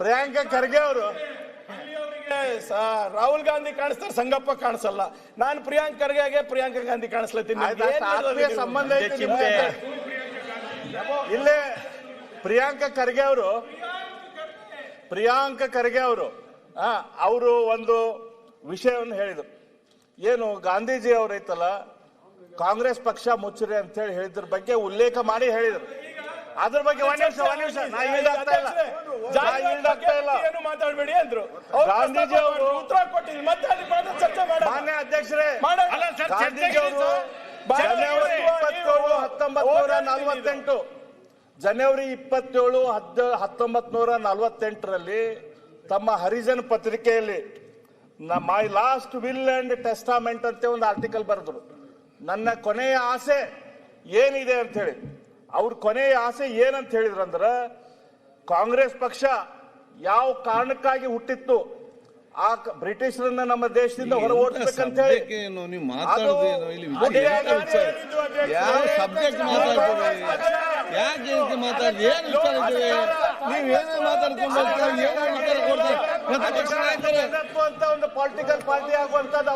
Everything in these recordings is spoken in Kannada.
ಪ್ರಿಯಾಂಕಾ ಖರ್ಗೆ ಅವರು ರಾಹುಲ್ ಗಾಂಧಿ ಕಾಣಿಸ್ತಾರೆ, ಸಂಗಪ್ಪ ಕಾಣಿಸಲ್ಲ. ನಾನು ಪ್ರಿಯಾಂಕಾ ಖರ್ಗೆಗೆ ಪ್ರಿಯಾಂಕಾ ಗಾಂಧಿ ಕಾಣಿಸ್ಲತ್ತೀನಿ. ಸಂಬಂಧ ಇಲ್ಲೇ ಪ್ರಿಯಾಂಕಾ ಖರ್ಗೆ ಅವರು ಅವರು ಒಂದು ವಿಷಯವನ್ನು ಹೇಳಿದರು. ಏನು ಗಾಂಧೀಜಿ ಅವರು ಐತಲ್ಲ, ಕಾಂಗ್ರೆಸ್ ಪಕ್ಷ ಮುಚ್ಚರಿ ಅಂತ ಹೇಳಿ ಹೇಳಿದ್ರ ಬಗ್ಗೆ ಉಲ್ಲೇಖ ಮಾಡಿ ಹೇಳಿದರು. ಅದ್ರ ಬಗ್ಗೆ ಒಂದ್ ನಿಮಿಷ ಮಾತಾಡಬೇಡಿ ಅಂದ್ರು ಗಾಂಧೀಜಿ ಅವರು. ಉತ್ತರ ಕೊಟ್ಟಿದ್ರು, ಮತ್ತೆ ಚರ್ಚೆ ಮಾಡೋಣ. ಮಾನ್ಯ ಅಧ್ಯಕ್ಷರೇ, ಗಾಂಧೀಜಿ ಅವರು ಜನವರಿ 27, 1948ರಲ್ಲಿ ತಮ್ಮ ಹರಿಜನ್ ಪತ್ರಿಕೆಯಲ್ಲಿ my last will and testament ಅಂತ ಒಂದು ಆರ್ಟಿಕಲ್ ಬರೆದ್ರು. ನನ್ನ ಕೊನೆಯ ಆಸೆ ಏನಿದೆ ಅಂತ ಹೇಳಿ. ಅವ್ರ ಕೊನೆಯ ಆಸೆ ಏನಂತ ಹೇಳಿದ್ರಂದ್ರ, ಕಾಂಗ್ರೆಸ್ ಪಕ್ಷ ಯಾವ ಕಾರಣಕ್ಕಾಗಿ ಹುಟ್ಟಿತ್ತು, ಆ ಬ್ರಿಟಿಷರನ್ನ ನಮ್ಮ ದೇಶದಿಂದ ಹೊರ ಓಡಿಸ್ಬೇಕಂತ ಹೇಳಿ. ಒಂದು ಪೊಲಿಟಿಕಲ್ ಪಾರ್ಟಿ ಆಗುವಂತದ್ದು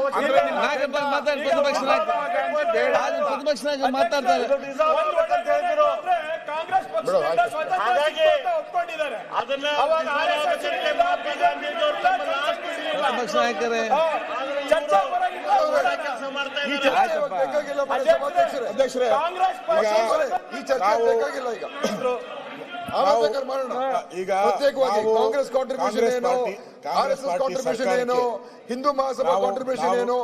ಈಗ ಪ್ರತ್ಯೇಕವಾಗಿ ಕಾಂಗ್ರೆಸ್ ಕಾಂಟ್ರಿಬ್ಯೂಷನ್ ಏನು, ಆರ್ಎಸ್ಎಸ್ ಕಾಂಟ್ರಿಬ್ಯೂಷನ್ ಏನು, ಹಿಂದೂ ಮಹಾಸಭಾ ಕಾಂಟ್ರಿಬ್ಯೂಷನ್ ಏನು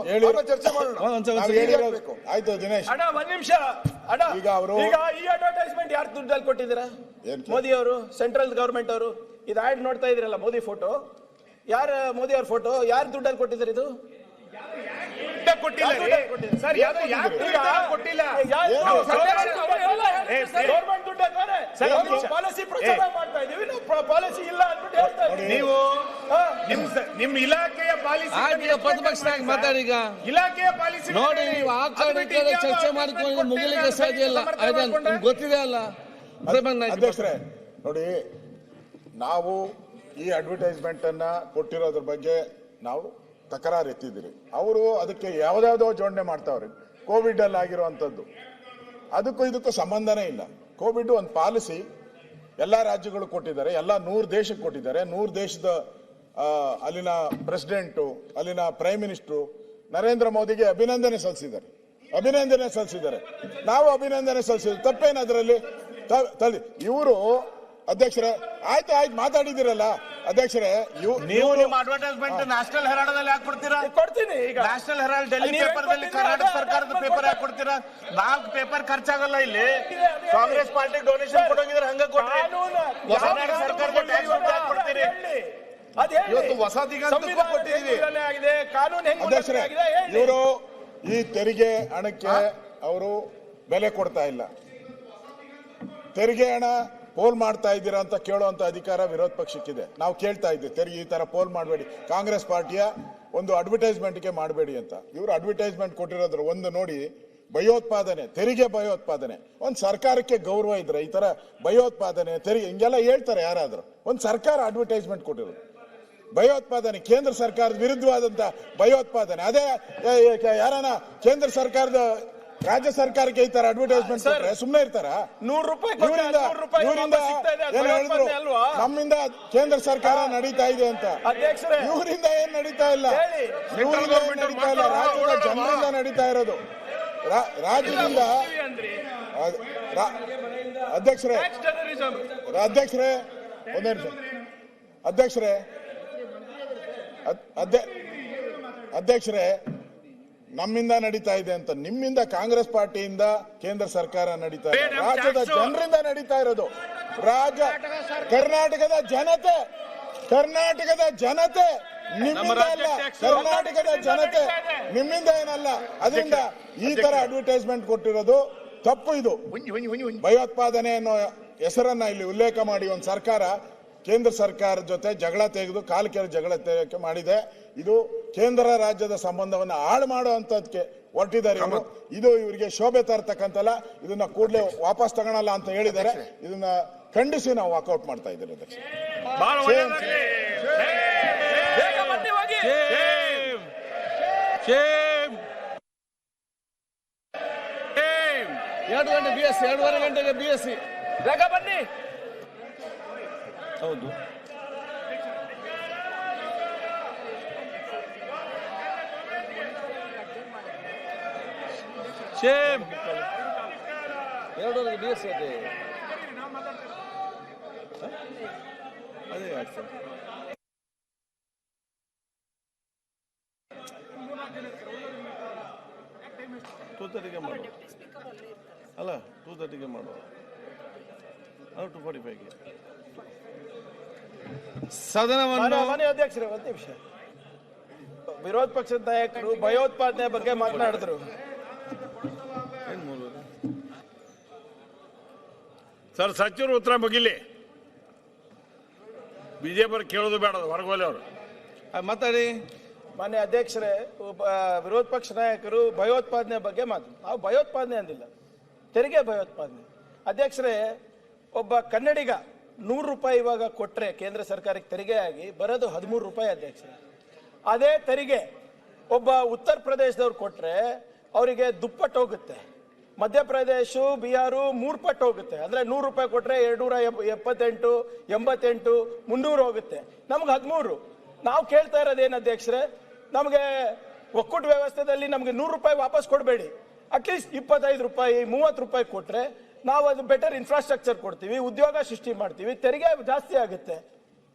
ಚರ್ಚೆ ಮಾಡೋಣ. ಆಯ್ತು ದಿನೇಶ್, ಒಂದ್ ನಿಮಿಷ. ಈಗ ಈ ಅಡ್ವರ್ಟೈಸ್ಮೆಂಟ್ ಯಾರು ದುಡ್ಡಲ್ಲಿ ಕೊಟ್ಟಿದ್ದೀರಾ? ಮೋದಿ ಅವರು, ಸೆಂಟ್ರಲ್ ಗವರ್ಮೆಂಟ್ ಅವರು. ಇದು ಆಡ್ ನೋಡ್ತಾ ಇದ್ರಲ್ಲ, ಮೋದಿ ಫೋಟೋ. ಯಾರು ಮೋದಿ ಅವ್ರ ಫೋಟೋ? ಯಾರು ದುಡ್ಡಲ್ಲಿ ಕೊಟ್ಟಿದ್ದಾರೆ? ಇದು ಪಾಲಿಸಿ ಪ್ರಚಾರ ಮಾಡ್ತಾ ಇದೀವಿ, ಪಾಲಿಸಿ ಇಲ್ಲ ಅಂದ್ಬಿಟ್ಟು ಹೇಳ್ತಾ ಇದ್ದೀವಿ. ನೀವು ನಿಮ್ಮ ಇಲಾಖೆಯ ಪಾಲಿಸಿ ಪ್ರತಿಪಕ್ಷನಾಗಿ ಮಾತಾಡಿ. ಈಗ ಇಲಾಖೆಯ ಪಾಲಿಸಿ ನೋಡಿ, ನೀವು ಆ ಕಾರಣಕ್ಕೆ ಚರ್ಚೆ ಮಾಡಿಕೊಂಡು ಮುಗಿಲಿಕ್ಕೆ ಸಾಧ್ಯ ಇಲ್ಲ. ಗೊತ್ತಿದೆ ಅಲ್ಲ ಅಧ್ಯಕ್ಷರೇ. ನೋಡಿ, ನಾವು ಈ ಅಡ್ವರ್ಟೈಸ್ಮೆಂಟ್ ಅನ್ನ ಕೊಟ್ಟಿರೋದ್ರ ಬಗ್ಗೆ ನಾವು ತಕರಾರು ಎತ್ತಿದ್ದೀರಿ. ಅವರು ಅದಕ್ಕೆ ಯಾವ್ದಾವ್ದೋ ಜೋಡಣೆ ಮಾಡ್ತಾವ್ರಿ. ಕೋವಿಡ್ ಅಲ್ಲಿ ಆಗಿರುವಂತದ್ದು ಅದಕ್ಕೂ ಇದಕ್ಕೂ ಸಂಬಂಧನೇ ಇಲ್ಲ. ಕೋವಿಡ್ ಒಂದು ಪಾಲಿಸಿ ಎಲ್ಲಾ ರಾಜ್ಯಗಳು ಕೊಟ್ಟಿದ್ದಾರೆ, ಎಲ್ಲ 100 ದೇಶಕ್ಕೆ ಕೊಟ್ಟಿದ್ದಾರೆ. 100 ದೇಶದ ಅಲ್ಲಿನ ಪ್ರೆಸಿಡೆಂಟು, ಅಲ್ಲಿನ ಪ್ರೈಮ್ ಮಿನಿಸ್ಟ್ರು ನರೇಂದ್ರ ಮೋದಿಗೆ ಅಭಿನಂದನೆ ಸಲ್ಲಿಸಿದ್ದಾರೆ. ನಾವು ಅಭಿನಂದನೆ ಸಲ್ಲಿಸಿದ್ವಿ, ತಪ್ಪೇನು ಅದರಲ್ಲಿ? ಇವರು ಅಧ್ಯಕ್ಷರೇ, ಆಯ್ತು ಮಾತಾಡಿದಿರಲ್ಲ ಅಧ್ಯಕ್ಷರೇ. ನೀವು ನಿಮ್ಮ ಅಡ್ವರ್ಟೈಸ್ಮೆಂಟ್ ನ್ಯಾಷನಲ್ ಹೆರಾಲ್ಡ್ ಯಾಕೆ ಕೊಡ್ತೀರಾ? ಕೊಡ್ತೀನಿ. ಈಗ ನ್ಯಾಷನಲ್ ಹೆರಾಲ್ಡ್ ಡೆಲ್ಲಿ ಪೇಪರ್ ದಲ್ಲಿ ಕರ್ನಾಟಕ ಸರ್ಕಾರದ ಪೇಪರ್ ಯಾಕೆ ಕೊಡ್ತೀರಾ? 4 ಪೇಪರ್ ಖರ್ಚಾಗಲ್ಲ. ಇಲ್ಲಿ ಕಾಂಗ್ರೆಸ್ ಪಾರ್ಟಿ ಡೊನೇಷನ್ ಕೊಡೋಗಿದ್ರೆ ಹಂಗ ಕೊಡ್ರಿ. ಕರ್ನಾಟಕ ಸರ್ಕಾರದ ಟ್ಯಾಕ್ಸ್ ಯಾಕೆ ಕೊಡ್ತೀರಿ? ಇವತ್ತು ಹೊಸ ದಿಗಂತಕ್ಕೂ ಕೊಟ್ಟಿದ್ದೀವಿ. ಅಧ್ಯಕ್ಷರೇ, ಇವರು ಈ ತೆರಿಗೆ ಹಣಕ್ಕೆ ಅವರು ಬೆಲೆ ಕೊಡ್ತಾ ಇಲ್ಲ. ತೆರಿಗೆ ಹಣ ಪೋಲ್ ಮಾಡ್ತಾ ಇದ್ದೀರಾ ಅಂತ ಕೇಳುವಂತ ಅಧಿಕಾರ ವಿರೋಧ ಪಕ್ಷಕ್ಕಿದೆ. ನಾವು ಕೇಳ್ತಾ ಇದ್ದೀವಿ, ತೆರಿಗೆ ಈ ತರ ಪೋಲ್ ಮಾಡಬೇಡಿ, ಕಾಂಗ್ರೆಸ್ ಪಾರ್ಟಿಯ ಒಂದು ಅಡ್ವರ್ಟೈಸ್ಮೆಂಟ್ಗೆ ಮಾಡಬೇಡಿ ಅಂತ. ಇವರು ಅಡ್ವರ್ಟೈಸ್ಮೆಂಟ್ ಕೊಟ್ಟಿರೋದ್ರ ಒಂದು ನೋಡಿ, ಭಯೋತ್ಪಾದನೆ, ತೆರಿಗೆ ಭಯೋತ್ಪಾದನೆ. ಒಂದು ಸರ್ಕಾರಕ್ಕೆ ಗೌರವ ಇದ್ರೆ ಈ ತರ ಭಯೋತ್ಪಾದನೆ, ತೆರಿಗೆ ಹಿಂಗೆಲ್ಲ ಹೇಳ್ತಾರೆ ಯಾರಾದ್ರೂ? ಒಂದು ಸರ್ಕಾರ ಅಡ್ವರ್ಟೈಸ್ಮೆಂಟ್ ಕೊಟ್ಟಿರೋದು ಭಯೋತ್ಪಾದನೆ, ಕೇಂದ್ರ ಸರ್ಕಾರದ ವಿರುದ್ಧವಾದಂತ ಭಯೋತ್ಪಾದನೆ. ಅದೇ ಯಾರನ ಕೇಂದ್ರ ಸರ್ಕಾರದ ರಾಜ್ಯ ಸರ್ಕಾರಕ್ಕೆ ಈ ತರ ಅಡ್ವರ್ಟೈಸ್ಮೆಂಟ್ ಕೊಟ್ರೆ ಸುಮ್ಮನೆ ಇರ್ತಾರ? 100 ರೂಪಾಯಿ ಇವರಿಂದ ಏನ್ ಹೇಳಿದ್ರು, ನಮ್ಮಿಂದ ಕೇಂದ್ರ ಸರ್ಕಾರ ನಡೀತಾ ಇದೆ ಅಂತ. ಇವರಿಂದ ಏನ್ ನಡೀತಾ ಇಲ್ಲ, ರಾಜ್ಯದ ಜನರಿಂದ ನಡೀತಾ ಇರೋದು. ರಾಜ್ಯದಿಂದ ಅಧ್ಯಕ್ಷರೇ ಒಂದೇ ನಿಮಿಷ ಅಧ್ಯಕ್ಷರೇ, ನಮ್ಮಿಂದ ನಡೀತಾ ಇದೆ ಅಂತ. ನಿಮ್ಮಿಂದ, ಕಾಂಗ್ರೆಸ್ ಪಾರ್ಟಿಯಿಂದ ಕೇಂದ್ರ ಸರ್ಕಾರ ನಡೀತಾ ಇದೆ, ರಾಜ್ಯದ ಜನರಿಂದ ನಡೀತಾ ಇರೋದು. ಕರ್ನಾಟಕದ ಜನತೆ ನಿಮ್ಮಿಂದ ಅಲ್ಲ, ಕರ್ನಾಟಕದ ಜನತೆ ನಿಮ್ಮಿಂದ ಏನಲ್ಲ. ಅದರಿಂದ ಈ ತರ ಅಡ್ವರ್ಟೈಸ್ಮೆಂಟ್ ಕೊಟ್ಟಿರೋದು ತಪ್ಪು. ಇದು ಭಯೋತ್ಪಾದನೆ ಅನ್ನೋ ಹೆಸರನ್ನ ಇಲ್ಲಿ ಉಲ್ಲೇಖ ಮಾಡಿ ಒಂದು ಸರ್ಕಾರ ಕೇಂದ್ರ ಸರ್ಕಾರದ ಜೊತೆ ಜಗಳ ತೆಗೆದು ಕಾಲು ಜಗಳ ತೆಗೆದು ಮಾಡಿದೆ. ಇದು ಕೇಂದ್ರ ರಾಜ್ಯದ ಸಂಬಂಧವನ್ನು ಹಾಳು ಮಾಡುವಂತದಕ್ಕೆ ಹೊರಟಿದ್ದಾರೆ ಇವರು. ಇದು ಇವರಿಗೆ ಶೋಭೆ ತರತಕ್ಕಂತಲ್ಲ. ಇದನ್ನ ಕೂಡಲೇ ವಾಪಸ್ ತಗೊಳಲ್ಲ ಅಂತ ಹೇಳಿದ್ದಾರೆ. ಇದನ್ನ ಖಂಡಿಸಿ ನಾವು ವಾಕೌಟ್ ಮಾಡ್ತಾ ಇದ್ದೀವಿ ಅಧ್ಯಕ್ಷ. ಬಹಳ ಒಳ್ಳೆಯದಾಗ್ಲಿ. ಬೇಗ ಬನ್ನಿ ಹೋಗಿ. ಶೇಮ್. 2 ಗಂಟೆ BSc, 2:30 ಗಂಟೆಗೆ BSc. ಬೇಗ ಬನ್ನಿ. ಹೌದು. ಶೇಮ್. 2:30 BSc ಅದೇ. ಅದೇ ಆಗ್ತದೆ. ಮಾಡುವ ಅಲ್ಲ 2:30ಗೆ ಮಾಡುವ 2:45ಗೆ ಸದನವನ್ನು ಮನೆ ಅಧ್ಯಕ್ಷರೇ ಒಂದು ನಿಮಿಷ. ವಿರೋಧ ಪಕ್ಷದ ನಾಯಕರು ಭಯೋತ್ಪಾದನೆ ಬಗ್ಗೆ ಮಾತನಾಡಿದ್ರು. ಸರ್ ಸಚಿವರು ಉತ್ತರ ಮುಗಿಲಿ. ಬಿಜೆಪಿ ಕೇಳೋದು ಬೇಡ, ಹೊರಗೋಲಿ ಅವರು ಮಾತಾಡಿ. ಮಾನ್ಯ ಅಧ್ಯಕ್ಷರೇ, ವಿರೋಧ ಪಕ್ಷ ನಾಯಕರು ಭಯೋತ್ಪಾದನೆ ಬಗ್ಗೆ ನಾವು ಭಯೋತ್ಪಾದನೆ ಅಂದಿಲ್ಲ, ತೆರಿಗೆ ಭಯೋತ್ಪಾದನೆ. ಅಧ್ಯಕ್ಷರೇ, ಒಬ್ಬ ಕನ್ನಡಿಗ 100 ರೂಪಾಯಿ ಇವಾಗ ಕೊಟ್ರೆ ಕೇಂದ್ರ ಸರ್ಕಾರಕ್ಕೆ ತೆರಿಗೆ ಆಗಿ ಬರೋದು 13 ರೂಪಾಯಿ ಅಧ್ಯಕ್ಷರೇ. ಅದೇ ತೆರಿಗೆ ಒಬ್ಬ ಉತ್ತರ ಪ್ರದೇಶದವ್ರು ಕೊಟ್ರೆ ಅವರಿಗೆ ದುಪ್ಪಟ್ಟು ಹೋಗುತ್ತೆ. ಮಧ್ಯಪ್ರದೇಶ, ಬಿಹಾರು 3 ಪಟ್ಟು ಹೋಗುತ್ತೆ. ಅಂದ್ರೆ 100 ರೂಪಾಯಿ ಕೊಟ್ರೆ 278, 88, 300 ಹೋಗುತ್ತೆ. ನಮ್ಗೆ 13. ನಾವು ಕೇಳ್ತಾ ಇರೋದೇನು ಅಧ್ಯಕ್ಷರೇ, ನಮಗೆ ಒಕ್ಕೂಟ ವ್ಯವಸ್ಥೆದಲ್ಲಿ ನಮಗೆ 100 ರೂಪಾಯಿ ವಾಪಸ್ ಕೊಡಬೇಡಿ, ಅಟ್ಲೀಸ್ಟ್ 25 ರೂಪಾಯಿ 30 ರೂಪಾಯಿ ಕೊಟ್ರೆ ನಾವು ಅದು ಬೆಟರ್ ಇನ್ಫ್ರಾಸ್ಟ್ರಕ್ಚರ್ ಕೊಡ್ತೀವಿ, ಉದ್ಯೋಗ ಸೃಷ್ಟಿ ಮಾಡ್ತೀವಿ, ತೆರಿಗೆ ಜಾಸ್ತಿ ಆಗುತ್ತೆ.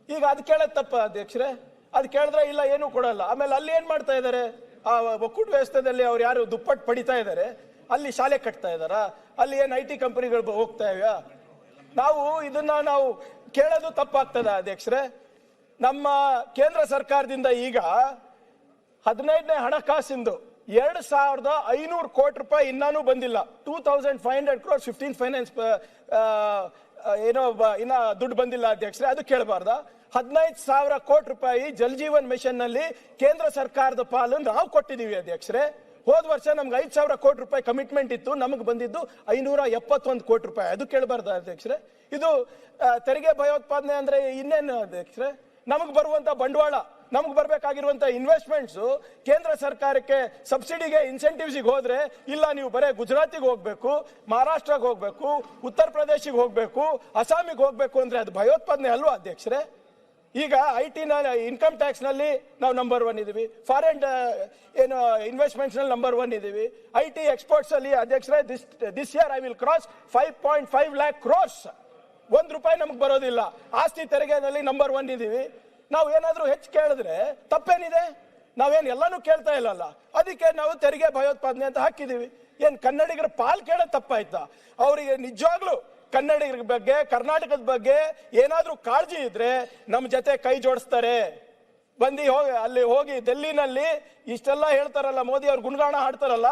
ಈಗ ಅದು ಕೇಳೋದು ತಪ್ಪ ಅಧ್ಯಕ್ಷರೇ? ಅದು ಕೇಳಿದ್ರೆ ಇಲ್ಲ ಏನೂ ಕೊಡಲ್ಲ. ಆಮೇಲೆ ಅಲ್ಲಿ ಏನ್ ಮಾಡ್ತಾ ಇದ್ದಾರೆ, ಆ ಒಕ್ಕೂಟ ವ್ಯವಸ್ಥೆದಲ್ಲಿ ಅವ್ರು ಯಾರು ದುಪ್ಪಟ್ಟು ಪಡಿತಾ ಇದ್ದಾರೆ, ಅಲ್ಲಿ ಶಾಲೆ ಕಟ್ತಾ ಇದಾರ, ಅಲ್ಲಿ ಏನು IT ಕಂಪನಿಗಳು ಹೋಗ್ತಾ ಇವೆ. ಇದನ್ನ ನಾವು ಕೇಳೋದು ತಪ್ಪಾಗ್ತದ ಅಧ್ಯಕ್ಷರೇ? ನಮ್ಮ ಕೇಂದ್ರ ಸರ್ಕಾರದಿಂದ ಈಗ 15ನೇ ಹಣಕಾಸಿಂದು 2500 ಕೋಟಿ ರೂಪಾಯಿ ಇನ್ನೂ ಬಂದಿಲ್ಲ. 2500 crores 15 ಫೈನಾನ್ಸ್ ಏನೋ ಇನ್ನ ದುಡ್ಡು ಬಂದಿಲ್ಲ ಅಧ್ಯಕ್ಷರೇ. ಅದು ಕೇಳಬಾರ್ದ? 15,000 ಕೋಟಿ ರೂಪಾಯಿ ಜಲ್ ಜೀವನ್ ಮಿಷನ್ ನಲ್ಲಿ ಕೇಂದ್ರ ಸರ್ಕಾರದ ಪಾಲನ್ನು ನಾವು ಕೊಟ್ಟಿದ್ದೀವಿ ಅಧ್ಯಕ್ಷರೇ. ಹೋದ ವರ್ಷ ನಮ್ಗೆ 5,000 ಕೋಟಿ ರೂಪಾಯಿ ಕಮಿಟ್ಮೆಂಟ್ ಇತ್ತು, ನಮಗೆ ಬಂದಿದ್ದು 571 ಕೋಟಿ ರೂಪಾಯಿ. ಅದು ಕೇಳಬಾರ್ದ ಅಧ್ಯಕ್ಷರೇ? ಇದು ತೆರಿಗೆ ಭಯೋತ್ಪಾದನೆ ಅಂದ್ರೆ ಇನ್ನೇನು ಅಧ್ಯಕ್ಷರೇ? ನಮಗೆ ಬರುವಂತ ಬಂಡವಾಳ, ನಮ್ಗೆ ಬರ್ಬೇಕಾಗಿರುವಂತ ಇನ್ವೆಸ್ಟ್ಮೆಂಟ್ಸ್ ಕೇಂದ್ರ ಸರ್ಕಾರಕ್ಕೆ ಸಬ್ಸಿಡಿಗೆ ಇನ್ಸೆಂಟಿವ್ಸಿಗೆ ಹೋದ್ರೆ ಇಲ್ಲ, ನೀವು ಬರೇ ಗುಜರಾತಿಗೆ ಹೋಗ್ಬೇಕು, ಮಹಾರಾಷ್ಟ್ರಗೆ ಹೋಗ್ಬೇಕು, ಉತ್ತರ ಪ್ರದೇಶಿಗೆ ಹೋಗ್ಬೇಕು, ಅಸ್ಸಾಮಿಗೆ ಹೋಗ್ಬೇಕು ಅಂದ್ರೆ ಅದು ಭಯೋತ್ಪಾದನೆ ಅಲ್ವಾ ಅಧ್ಯಕ್ಷರೇ? ಈಗ IT ಇನ್ಕಮ್ ಟ್ಯಾಕ್ಸ್ ನಲ್ಲಿ ನಾವು ನಂಬರ್ 1 ಇದೀವಿ, ಫಾರಿನ್ ಏನು ಇನ್ವೆಸ್ಟ್ಮೆಂಟ್ಸ್ ನಲ್ಲಿ ನಂಬರ್ 1 ಇದೀವಿ, IT ಎಕ್ಸ್ಪೋರ್ಟ್ಸ್ ಅಲ್ಲಿ ಅಧ್ಯಕ್ಷರೇ this year I will cross 5.5 lakh crores. 1 ರೂಪಾಯಿ ನಮ್ಗೆ ಬರೋದಿಲ್ಲ. ಆಸ್ತಿ ತೆರಿಗೆನಲ್ಲಿ ನಂಬರ್ 1 ಇದೀವಿ. ನಾವು ಏನಾದ್ರೂ ಹೆಚ್ಚು ಕೇಳಿದ್ರೆ ತಪ್ಪೇನಿದೆ? ನಾವೇನು ಎಲ್ಲಾನು ಕೇಳ್ತಾ ಇಲ್ಲಲ್ಲ, ಅದಕ್ಕೆ ನಾವು ತೆರಿಗೆ ಭಯೋತ್ಪಾದನೆ ಅಂತ ಹಾಕಿದೀವಿ. ಏನ್ ಕನ್ನಡಿಗರ ಪಾಲ್ ಕೇಳೋದು ತಪ್ಪಾಯ್ತಾ? ಅವರಿಗೆ ನಿಜವಾಗ್ಲೂ ಕನ್ನಡಿಗರ ಬಗ್ಗೆ, ಕರ್ನಾಟಕದ ಬಗ್ಗೆ ಏನಾದ್ರೂ ಕಾಳಜಿ ಇದ್ರೆ ನಮ್ಮ ಜೊತೆ ಕೈ ಜೋಡಿಸ್ತಾರೆ. ಅಲ್ಲಿ ಹೋಗಿ ಡೆಲ್ಲಿನಲ್ಲಿ ಇಷ್ಟೆಲ್ಲ ಹೇಳ್ತಾರಲ್ಲ, ಮೋದಿ ಅವ್ರು ಗುಣಗಾನ ಹಾಡ್ತಾರಲ್ಲ,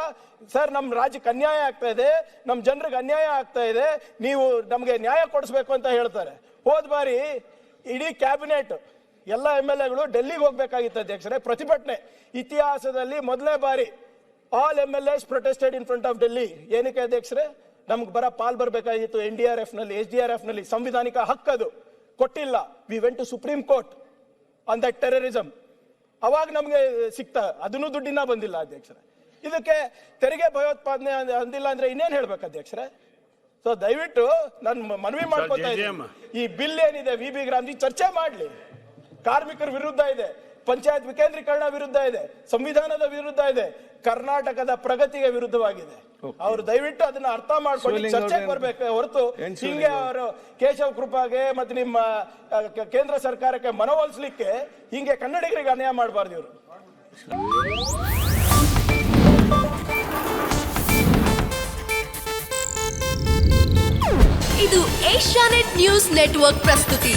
ಸರ್ ನಮ್ಮ ರಾಜ್ಯಕ್ಕೆ ಅನ್ಯಾಯ ಆಗ್ತಾ ಇದೆ, ನಮ್ಮ ಜನರಿಗೆ ಅನ್ಯಾಯ ಆಗ್ತಾ ಇದೆ, ನೀವು ನಮಗೆ ನ್ಯಾಯ ಕೊಡಿಸ್ಬೇಕು ಅಂತ ಹೇಳ್ತಾರೆ. ಹೋದ ಬಾರಿ ಇಡೀ ಕ್ಯಾಬಿನೆಟ್ ಎಲ್ಲ MLAಗಳು ಡೆಲ್ಲಿಗೆ ಹೋಗ್ಬೇಕಾಗಿತ್ತು ಅಧ್ಯಕ್ಷರೇ. ಪ್ರತಿಭಟನೆ ಇತಿಹಾಸದಲ್ಲಿ ಮೊದಲನೇ ಬಾರಿ all MLAs protested in front of Delhi. ಏನಕ್ಕೆ ಅಧ್ಯಕ್ಷರೇ? ನಮ್ಗೆ ಪಾಲ್ ಬರಬೇಕಾಗಿತ್ತು NDRF ನಲ್ಲಿ, SDRF ನಲ್ಲಿ. ಸಂವಿಧಾನಿಕ ಹಕ್ಕದು ಕೊಟ್ಟಿಲ್ಲ. We went to Supreme Court on that terrorism. ಅವಾಗ ನಮ್ಗೆ ಸಿಕ್ತ, ಅದನ್ನು ದುಡ್ಡಿನ ಬಂದಿಲ್ಲ ಅಧ್ಯಕ್ಷರೇ. ಇದಕ್ಕೆ ತೆರಿಗೆ ಭಯೋತ್ಪಾದನೆ ಅಂದಿಲ್ಲ ಅಂದ್ರೆ ಇನ್ನೇನ್ ಹೇಳ್ಬೇಕು ಅಧ್ಯಕ್ಷರೇ? ಸೊ ದಯವಿಟ್ಟು ನಾನು ಮನವಿ ಮಾಡ್ಕೊತಾ ಇದ್ದೀನಿ, ಈ ಬಿಲ್ ಏನಿದೆ VB ಗ್ರಾಮ್ಜಿ ಚರ್ಚೆ ಮಾಡ್ಲಿ. ಕಾರ್ಮಿಕರ ವಿರುದ್ಧ ಇದೆ, ಪಂಚಾಯತ್ ವಿಕೇಂದ್ರೀಕರಣ ವಿರುದ್ಧ ಇದೆ, ಸಂವಿಧಾನದ ವಿರುದ್ಧ ಇದೆ, ಕರ್ನಾಟಕದ ಪ್ರಗತಿಗೆ ವಿರುದ್ಧವಾಗಿದೆ. ಅವರು ದಯವಿಟ್ಟು ಅದನ್ನ ಅರ್ಥ ಮಾಡ್ಕೊಂಡು ಚರ್ಚೆಗೆ ಬರ್ಬೇಕು ಹೊರತು ಹಿಂಗೆ ಅವರು ಕೇಶವ್ ಕೃಪಾಗೆ ಮತ್ತೆ ನಿಮ್ಮ ಕೇಂದ್ರ ಸರ್ಕಾರಕ್ಕೆ ಮನವೊಲಿಸಲಿಕ್ಕೆ ಹಿಂಗೆ ಕನ್ನಡಿಗರಿಗೆ ಅನ್ಯಾಯ ಮಾಡಬಾರ್ದು ಇವರು. ಇದು ಏಷ್ಯಾನೆಟ್ ನ್ಯೂಸ್ ನೆಟ್ವರ್ಕ್ ಪ್ರಸ್ತುತಿ.